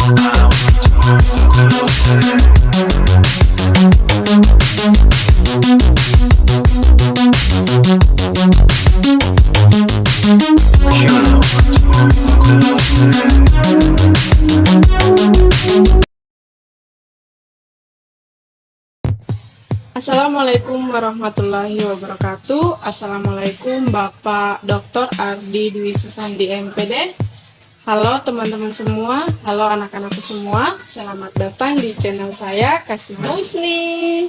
Assalamualaikum warahmatullahi wabarakatuh. Assalamualaikum Bapak Dr. Ardi Dwi Susandi MPD. Halo teman-teman semua, halo anak-anakku semua. Selamat datang di channel saya, Kasih Husni.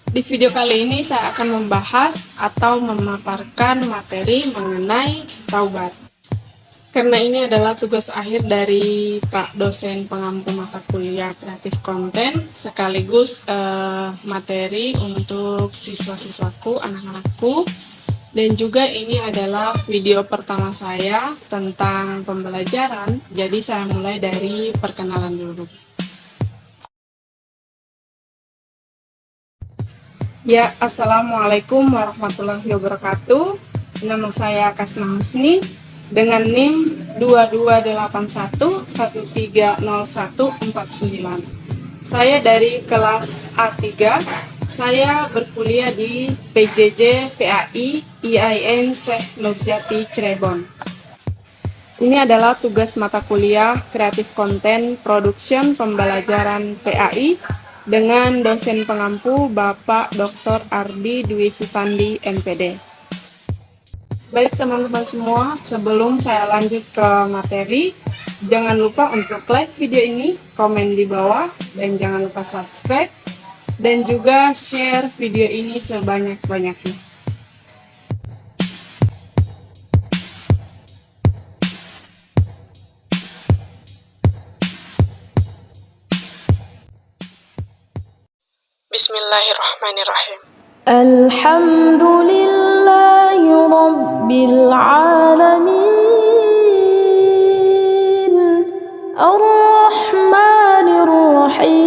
Di video kali ini saya akan membahas atau memaparkan materi mengenai taubat. Karena ini adalah tugas akhir dari Pak dosen pengampu mata kuliah kreatif konten, sekaligus materi untuk siswa-siswaku, anak-anakku. Dan juga ini adalah video pertama saya tentang pembelajaran, jadi saya mulai dari perkenalan dulu. Ya, Assalamualaikum warahmatullahi wabarakatuh. Nama saya Kasna Husni dengan NIM 2281130149. Saya dari kelas A3. Saya berkuliah di PJJ PAI IAIN Syekh Nurjati Cirebon. Ini adalah tugas mata kuliah Kreatif Konten Production Pembelajaran PAI dengan dosen pengampu Bapak Dr. Ardi Dwi Susandi MPD. Baik teman-teman semua, sebelum saya lanjut ke materi, jangan lupa untuk like video ini, komen di bawah, dan jangan lupa subscribe, dan juga share video ini sebanyak-banyaknya. Bismillahirrahmanirrahim. Alhamdulillahi Rabbil Alamin Ar-Rahmanir Rahim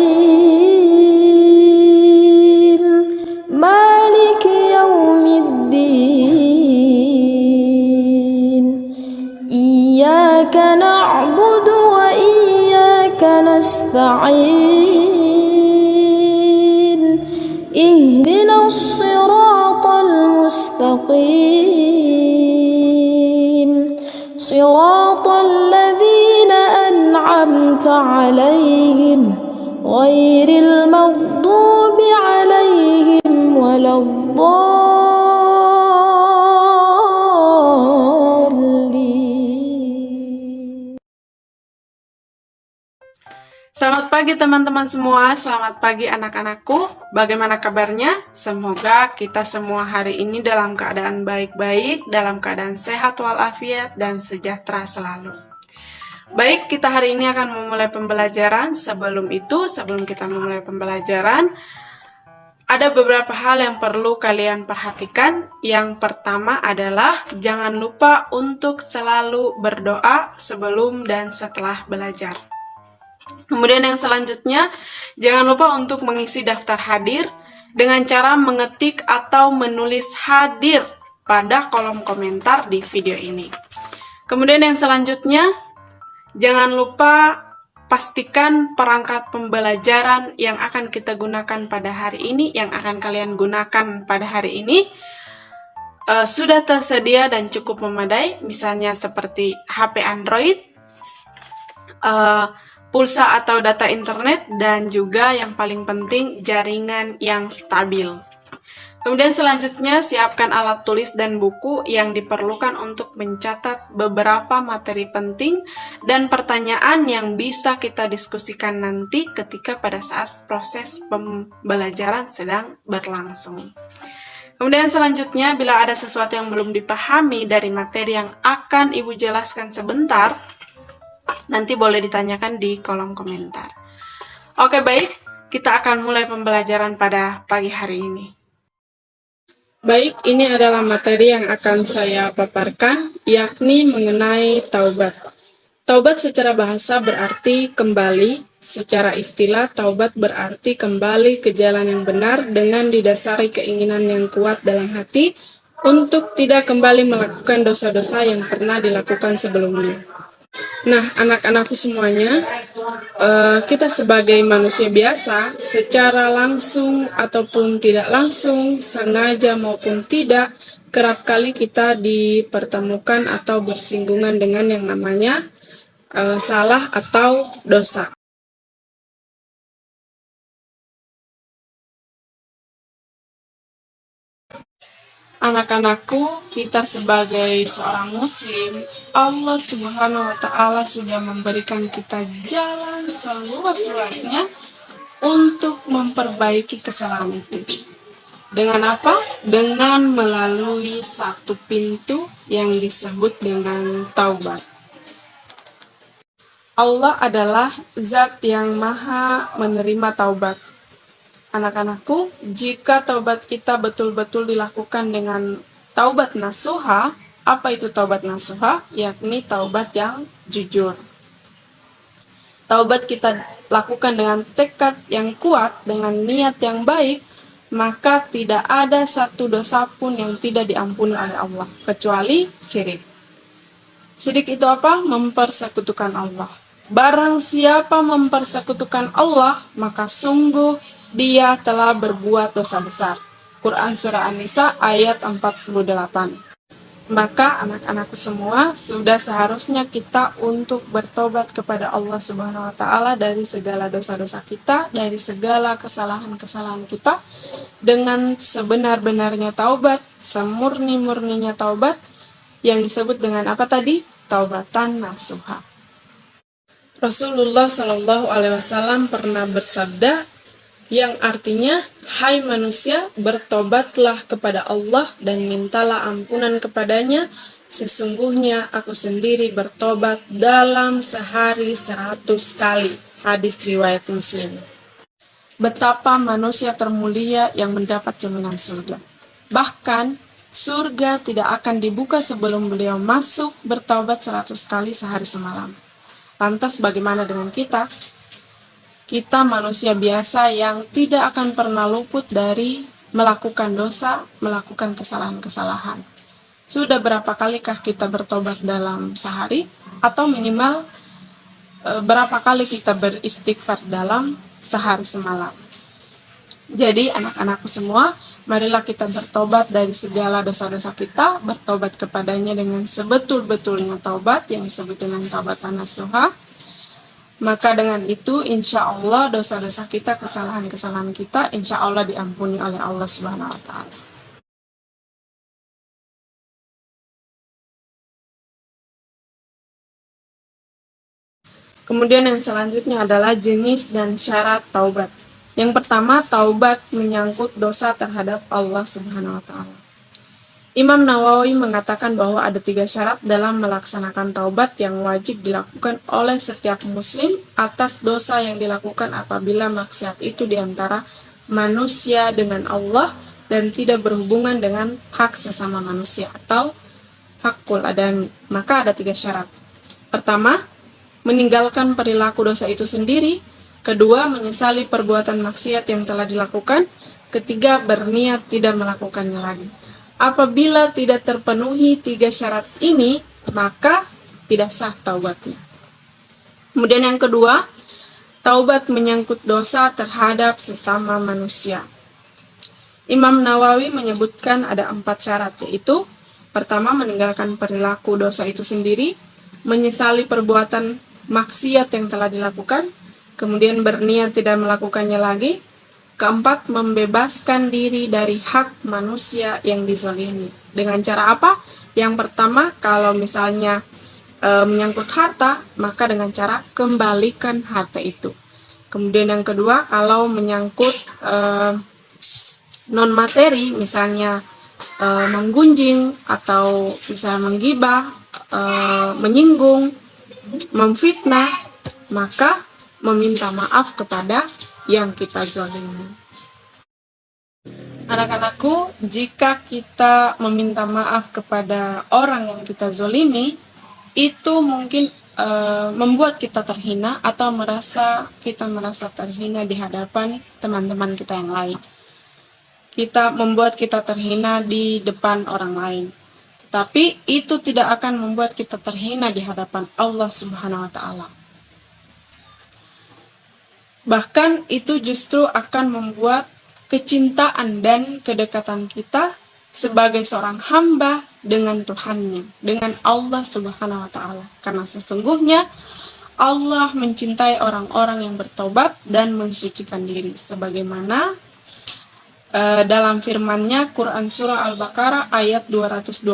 Maliki Yawmiddin Iyyaka na'budu wa iyyaka nasta'in اهدنا الصراط المستقيم صراط الذين أنعمت عليهم غير المغضوب عليهم ولا الضالين. Selamat pagi teman-teman semua, selamat pagi anak-anakku. Bagaimana kabarnya? Semoga kita semua hari ini dalam keadaan baik-baik, dalam keadaan sehat walafiat dan sejahtera selalu. Baik, kita hari ini akan memulai pembelajaran. Sebelum kita memulai pembelajaran, ada beberapa hal yang perlu kalian perhatikan. Yang pertama adalah jangan lupa untuk selalu berdoa sebelum dan setelah belajar. Kemudian yang selanjutnya, jangan lupa untuk mengisi daftar hadir dengan cara mengetik atau menulis hadir pada kolom komentar di video ini. Kemudian yang selanjutnya, jangan lupa pastikan perangkat pembelajaran yang akan kita gunakan pada hari ini, yang akan kalian gunakan pada hari ini, sudah tersedia dan cukup memadai, misalnya seperti HP Android, pulsa atau data internet, dan juga yang paling penting jaringan yang stabil. Kemudian selanjutnya siapkan alat tulis dan buku yang diperlukan untuk mencatat beberapa materi penting dan pertanyaan yang bisa kita diskusikan nanti ketika pada saat proses pembelajaran sedang berlangsung. Kemudian selanjutnya, bila ada sesuatu yang belum dipahami dari materi yang akan Ibu jelaskan sebentar, nanti boleh ditanyakan di kolom komentar. Oke, baik, kita akan mulai pembelajaran pada pagi hari ini. Baik, ini adalah materi yang akan saya paparkan, yakni mengenai taubat. Taubat secara bahasa berarti kembali, Secara istilah, taubat berarti kembali ke jalan yang benar dengan didasari keinginan yang kuat dalam hati untuk tidak kembali melakukan dosa-dosa yang pernah dilakukan sebelumnya. Nah, anak-anakku semuanya, kita sebagai manusia biasa, secara langsung ataupun tidak langsung, sengaja maupun tidak, kerap kali kita dipertemukan atau bersinggungan dengan yang namanya salah atau dosa. Anak-anakku, kita sebagai seorang muslim, Allah Subhanahu wa Ta'ala sudah memberikan kita jalan seluas-luasnya untuk memperbaiki kesalahan itu. Dengan apa? Dengan melalui satu pintu yang disebut dengan taubat. Allah adalah zat yang maha menerima taubat. Anak-anakku, jika taubat kita betul-betul dilakukan dengan taubat nasuha, apa itu taubat nasuha? Yakni taubat yang jujur. Taubat kita lakukan dengan tekad yang kuat, dengan niat yang baik, maka tidak ada satu dosa pun yang tidak diampuni oleh Allah, kecuali syirik. Syirik itu apa? Mempersekutukan Allah. Barang siapa mempersekutukan Allah, maka sungguh dia telah berbuat dosa besar. Quran Surah An-Nisa ayat 48. Maka anak-anakku semua, sudah seharusnya kita untuk bertobat kepada Allah Subhanahu wa Ta'ala dari segala dosa-dosa kita, dari segala kesalahan-kesalahan kita, dengan sebenar-benarnya taubat, semurni-murninya taubat, yang disebut dengan apa tadi? Taubatan nasuha. Rasulullah Shallallahu Alaihi Wasallam pernah bersabda, yang artinya, hai manusia, bertobatlah kepada Allah dan mintalah ampunan kepadanya, sesungguhnya aku sendiri bertobat dalam sehari 100 kali. Hadis riwayat Muslim. Betapa manusia termulia yang mendapat jaminan surga. Bahkan, surga tidak akan dibuka sebelum beliau masuk bertobat 100 kali sehari semalam. Lantas bagaimana dengan kita? Kita manusia biasa yang tidak akan pernah luput dari melakukan dosa, melakukan kesalahan-kesalahan. Sudah berapa kalikah kita bertobat dalam sehari? Atau minimal berapa kali kita beristighfar dalam sehari semalam? Jadi anak-anakku semua, marilah kita bertobat dari segala dosa-dosa kita, bertobat kepadanya dengan sebetul-betulnya taubat yang disebut dengan taubatan nasuha. Maka dengan itu, insya Allah dosa-dosa kita, kesalahan-kesalahan kita, insya Allah diampuni oleh Allah Subhanahu wa Ta'ala. Kemudian yang selanjutnya adalah jenis dan syarat taubat. Yang pertama, taubat menyangkut dosa terhadap Allah Subhanahu wa Ta'ala. Imam Nawawi mengatakan bahwa ada 3 syarat dalam melaksanakan taubat yang wajib dilakukan oleh setiap muslim atas dosa yang dilakukan apabila maksiat itu diantara manusia dengan Allah dan tidak berhubungan dengan hak sesama manusia atau hakul adami. Maka ada 3 syarat. Pertama, meninggalkan perilaku dosa itu sendiri. Kedua, menyesali perbuatan maksiat yang telah dilakukan. Ketiga, berniat tidak melakukannya lagi. Apabila tidak terpenuhi 3 syarat ini, maka tidak sah taubatnya. Kemudian yang kedua, taubat menyangkut dosa terhadap sesama manusia. Imam Nawawi menyebutkan ada 4 syarat, yaitu pertama, meninggalkan perilaku dosa itu sendiri, menyesali perbuatan maksiat yang telah dilakukan, kemudian berniat tidak melakukannya lagi. Keempat, membebaskan diri dari hak manusia yang dizalimi. Dengan cara apa? Yang pertama, kalau misalnya menyangkut harta, maka dengan cara kembalikan harta itu. Kemudian yang kedua, kalau menyangkut non-materi, misalnya menggunjing atau misalnya menggibah, menyinggung, memfitnah, maka meminta maaf kepada yang kita zalimi. Anak-anakku, jika kita meminta maaf kepada orang yang kita zalimi, itu mungkin membuat kita terhina atau kita merasa terhina di hadapan teman-teman kita yang lain. Membuat kita terhina di depan orang lain. Tapi itu tidak akan membuat kita terhina di hadapan Allah Subhanahu wa taala. Bahkan itu justru akan membuat kecintaan dan kedekatan kita sebagai seorang hamba dengan Tuhannya, dengan Allah Subhanahu wa taala. Karena sesungguhnya Allah mencintai orang-orang yang bertobat dan mensucikan diri, sebagaimana dalam firman-Nya Quran surah Al-Baqarah ayat 222,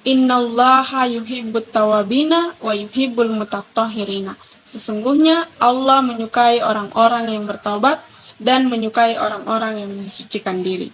Innallaha yuhibbut tawabina wa yuhibbul mutatahhirina. Sesungguhnya Allah menyukai orang-orang yang bertobat dan menyukai orang-orang yang mensucikan diri.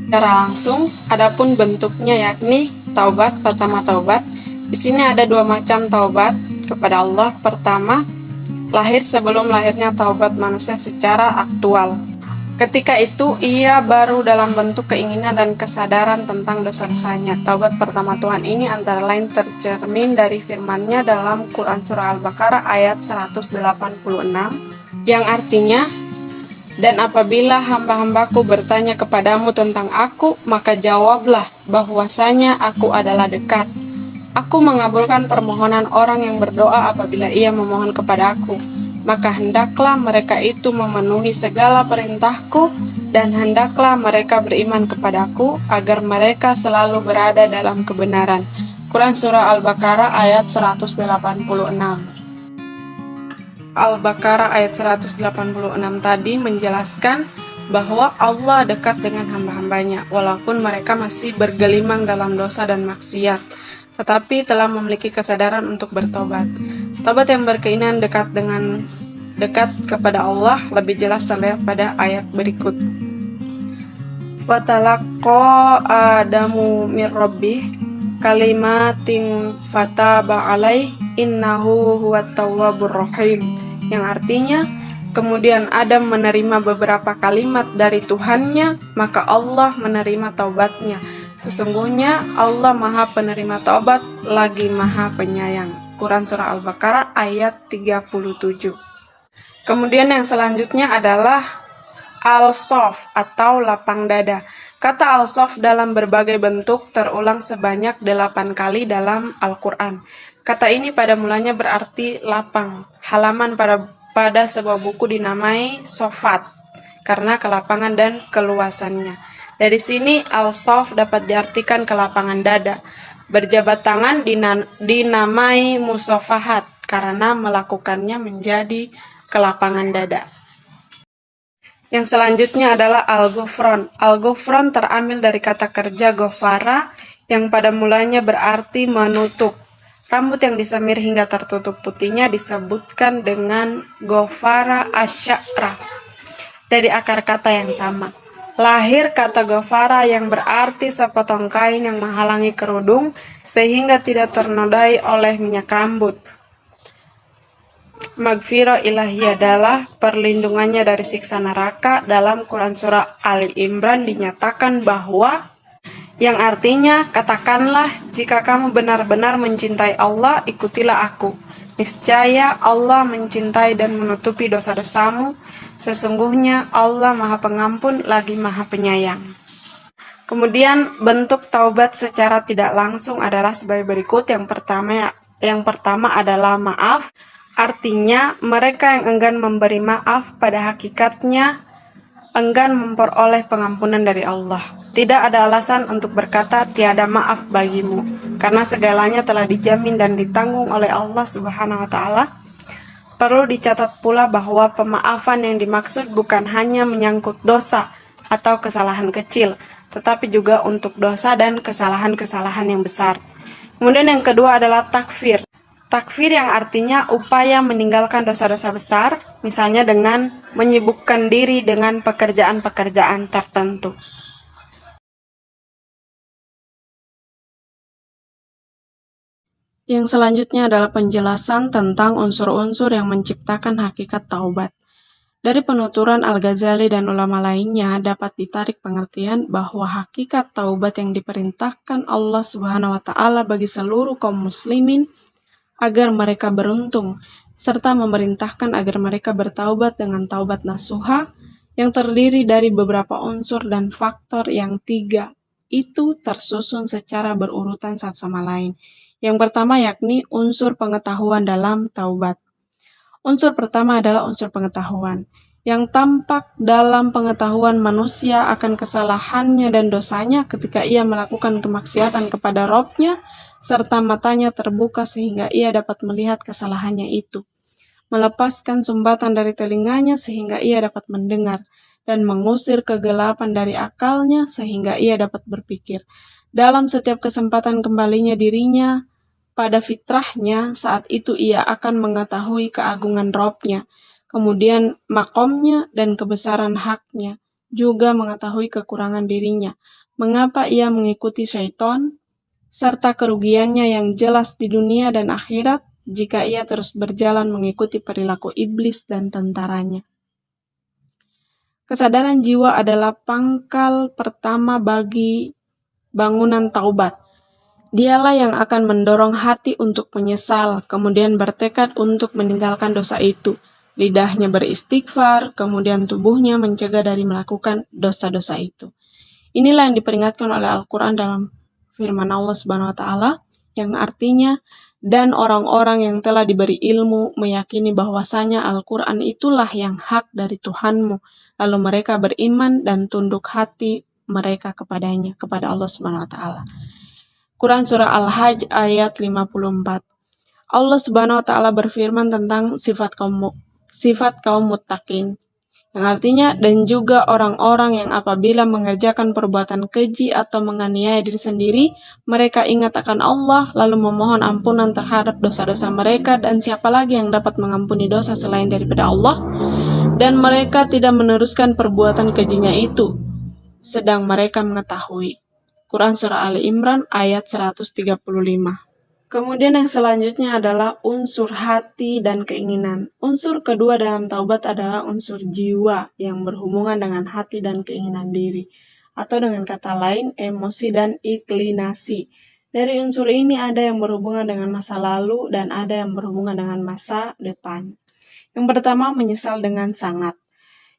Secara langsung, adapun bentuknya yakni taubat, pertama taubat. Di sini ada dua macam taubat kepada Allah. Pertama, lahir sebelum lahirnya taubat manusia secara aktual. Ketika itu ia baru dalam bentuk keinginan dan kesadaran tentang dosa-dosanya. Taubat pertama Tuhan ini antara lain tercermin dari firman-Nya dalam Quran surah Al-Baqarah ayat 186 yang artinya, dan apabila hamba-hambaku bertanya kepadamu tentang aku, maka jawablah bahwasanya aku adalah dekat. Aku mengabulkan permohonan orang yang berdoa apabila ia memohon kepada aku. Maka hendaklah mereka itu memenuhi segala perintahku, dan hendaklah mereka beriman kepadaku, agar mereka selalu berada dalam kebenaran. Quran Surah Al-Baqarah ayat 186. Al-Baqarah ayat 186 tadi menjelaskan bahwa Allah dekat dengan hamba-hambanya, walaupun mereka masih bergelimang dalam dosa dan maksiat, tetapi telah memiliki kesadaran untuk bertobat. Tobat yang berkeinginan dekat kepada Allah lebih jelas terlihat pada ayat berikut. Fatalaqqa Adamu mir rabbih kalimatin fataba alaih innahu huwat tawwabur rahim, yang artinya kemudian Adam menerima beberapa kalimat dari Tuhannya, maka Allah menerima taubatnya. Sesungguhnya Allah Maha Penerima Taubat lagi Maha Penyayang. Quran Surah Al-Baqarah ayat 37. Kemudian yang selanjutnya adalah al-sof atau lapang dada. Kata al-sof dalam berbagai bentuk terulang sebanyak 8 kali dalam Al-Quran. Kata ini pada mulanya berarti lapang. Halaman pada sebuah buku dinamai sofat karena kelapangan dan keluasannya. Dari sini al-sof dapat diartikan kelapangan dada. Berjabat tangan dinamai musafahat karena melakukannya menjadi kelapangan dada. Yang selanjutnya adalah al-ghufran. Al-ghufran terambil dari kata kerja ghafara yang pada mulanya berarti menutup. Rambut yang disemir hingga tertutup putihnya disebutkan dengan gofara asy'ara dari akar kata yang sama. Lahir kata gofara yang berarti sepotong kain yang menghalangi kerudung sehingga tidak ternodai oleh minyak rambut. Magfirah ilahi adalah perlindungannya dari siksa neraka. Dalam Quran Surah Ali Imran dinyatakan bahwa yang artinya, katakanlah, jika kamu benar-benar mencintai Allah, ikutilah aku. Niscaya Allah mencintai dan menutupi dosa-dosamu. Sesungguhnya Allah Maha Pengampun lagi Maha Penyayang. Kemudian bentuk taubat secara tidak langsung adalah sebagai berikut. Yang pertama adalah maaf. Artinya, mereka yang enggan memberi maaf pada hakikatnya enggan memperoleh pengampunan dari Allah. Tidak ada alasan untuk berkata tiada maaf bagimu, karena segalanya telah dijamin dan ditanggung oleh Allah Subhanahu wa taala. Perlu dicatat pula bahwa pemaafan yang dimaksud bukan hanya menyangkut dosa atau kesalahan kecil, tetapi juga untuk dosa dan kesalahan-kesalahan yang besar. Kemudian yang kedua adalah takfir. Takfir yang artinya upaya meninggalkan dosa-dosa besar, misalnya dengan menyibukkan diri dengan pekerjaan-pekerjaan tertentu. Yang selanjutnya adalah penjelasan tentang unsur-unsur yang menciptakan hakikat taubat. Dari penuturan Al-Ghazali dan ulama lainnya dapat ditarik pengertian bahwa hakikat taubat yang diperintahkan Allah Subhanahu wa taala bagi seluruh kaum muslimin agar mereka beruntung, serta memerintahkan agar mereka bertaubat dengan taubat nasuha yang terdiri dari beberapa unsur dan faktor yang tiga itu tersusun secara berurutan satu sama lain. Yang pertama yakni unsur pengetahuan dalam taubat. Unsur pertama adalah unsur pengetahuan, yang tampak dalam pengetahuan manusia akan kesalahannya dan dosanya ketika ia melakukan kemaksiatan kepada Robnya, serta matanya terbuka sehingga ia dapat melihat kesalahannya itu, melepaskan sumbatan dari telinganya sehingga ia dapat mendengar, dan mengusir kegelapan dari akalnya sehingga ia dapat berpikir. Dalam setiap kesempatan kembalinya dirinya pada fitrahnya, saat itu ia akan mengetahui keagungan Robnya, kemudian makomnya dan kebesaran haknya, juga mengetahui kekurangan dirinya, mengapa ia mengikuti syaitan, serta kerugiannya yang jelas di dunia dan akhirat jika ia terus berjalan mengikuti perilaku iblis dan tentaranya. Kesadaran jiwa adalah pangkal pertama bagi bangunan taubat. Dialah yang akan mendorong hati untuk menyesal, kemudian bertekad untuk meninggalkan dosa itu. Lidahnya beristighfar, kemudian tubuhnya mencegah dari melakukan dosa-dosa itu. Inilah yang diperingatkan oleh Al-Quran dalam firman Allah Subhanahu wa taala yang artinya, dan orang-orang yang telah diberi ilmu meyakini bahwasanya Al-Quran itulah yang hak dari Tuhanmu, lalu mereka beriman dan tunduk hati mereka kepadanya, kepada Allah Subhanahu wa taala. Quran Surah Al-Hajj ayat 54. Allah Subhanahu wa taala berfirman tentang sifat kaum muttaqin, yang artinya, dan juga orang-orang yang apabila mengerjakan perbuatan keji atau menganiaya diri sendiri, mereka ingat akan Allah lalu memohon ampunan terhadap dosa-dosa mereka, dan siapa lagi yang dapat mengampuni dosa selain daripada Allah, dan mereka tidak meneruskan perbuatan kejinya itu sedang mereka mengetahui. Quran Surah Ali Imran ayat 135. Kemudian yang selanjutnya adalah unsur hati dan keinginan. Unsur kedua dalam taubat adalah unsur jiwa yang berhubungan dengan hati dan keinginan diri, atau dengan kata lain emosi dan iklinasi. Dari unsur ini ada yang berhubungan dengan masa lalu dan ada yang berhubungan dengan masa depan. Yang pertama, menyesal dengan sangat.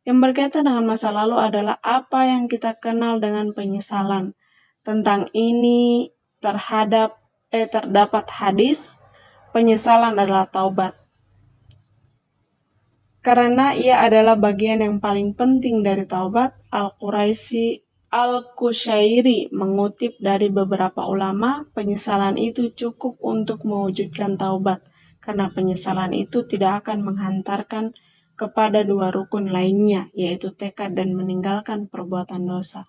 Yang berkaitan dengan masa lalu adalah apa yang kita kenal dengan penyesalan. Tentang ini terdapat hadis, penyesalan adalah taubat. Karena ia adalah bagian yang paling penting dari taubat, Al-Qushairi mengutip dari beberapa ulama, penyesalan itu cukup untuk mewujudkan taubat, karena penyesalan itu tidak akan menghantarkan kepada dua rukun lainnya, yaitu tekad dan meninggalkan perbuatan dosa.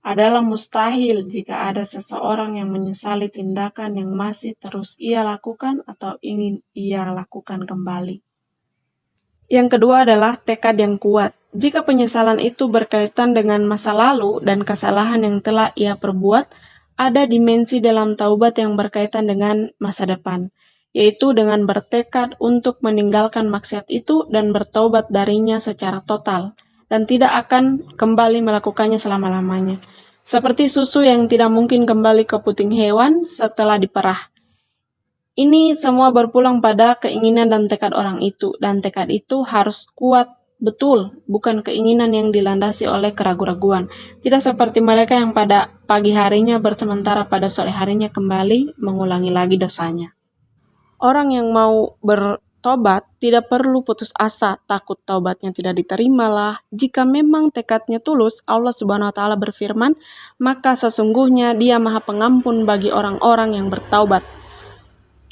adalah mustahil jika ada seseorang yang menyesali tindakan yang masih terus ia lakukan atau ingin ia lakukan kembali. Yang kedua adalah tekad yang kuat. Jika penyesalan itu berkaitan dengan masa lalu dan kesalahan yang telah ia perbuat, ada dimensi dalam taubat yang berkaitan dengan masa depan, yaitu dengan bertekad untuk meninggalkan maksiat itu dan bertaubat darinya secara total, dan tidak akan kembali melakukannya selama-lamanya. Seperti susu yang tidak mungkin kembali ke puting hewan setelah diperah. Ini semua berpulang pada keinginan dan tekad orang itu, dan tekad itu harus kuat betul, bukan keinginan yang dilandasi oleh keraguan-raguan. Tidak seperti mereka yang pada pagi harinya bersementara pada sore harinya kembali mengulangi lagi dosanya. Orang yang mau bertobat tidak perlu putus asa, takut taubatnya tidak diterimalah. Jika memang tekadnya tulus, Allah Subhanahu wa taala berfirman, maka sesungguhnya Dia Maha Pengampun bagi orang-orang yang bertaubat.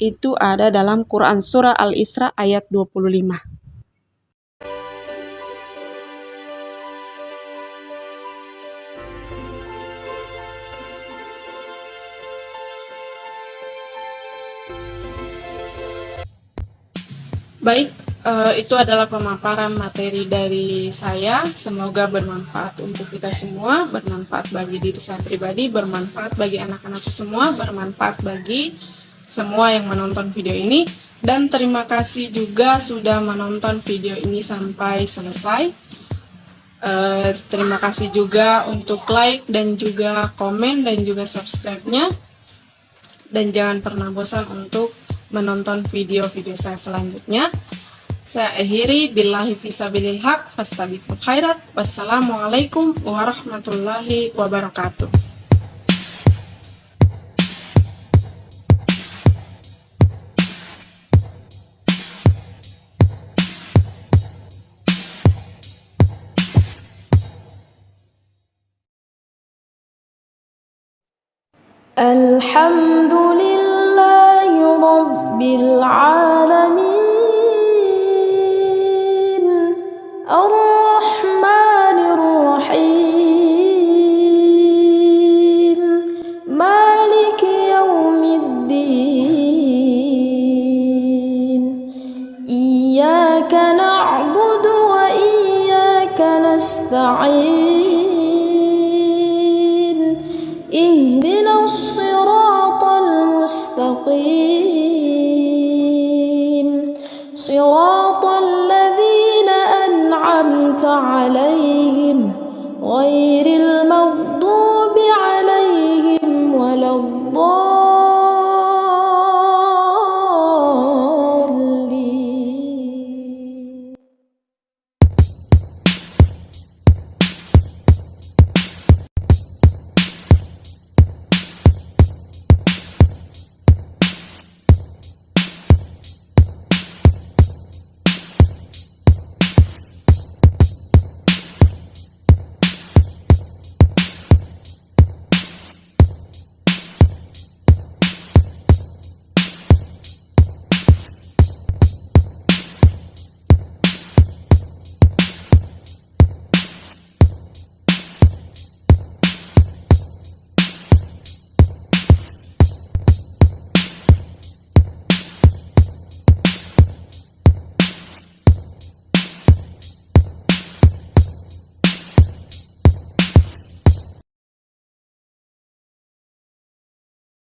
Itu ada dalam Quran Surah Al-Isra ayat 25. Baik, itu adalah pemaparan materi dari saya. Semoga bermanfaat untuk kita semua, bermanfaat bagi diri saya pribadi, bermanfaat bagi anak-anakku semua, bermanfaat bagi semua yang menonton video ini. Dan terima kasih juga sudah menonton video ini sampai selesai. Terima kasih juga untuk like dan juga komen dan juga subscribe-nya. Dan jangan pernah bosan untuk menonton video-video saya selanjutnya. Saya akhiri, billahi fisabilil haq, fastabiqul khairat. Wassalamualaikum warahmatullahi wabarakatuh. Alhamdulillahi Rabbil Alamin, Ar-Rahmanir Rahim, Maliki Yawmiddin. Iyyaka na'budu wa iyyaka nasta'in. اهدنا الصراط المستقيم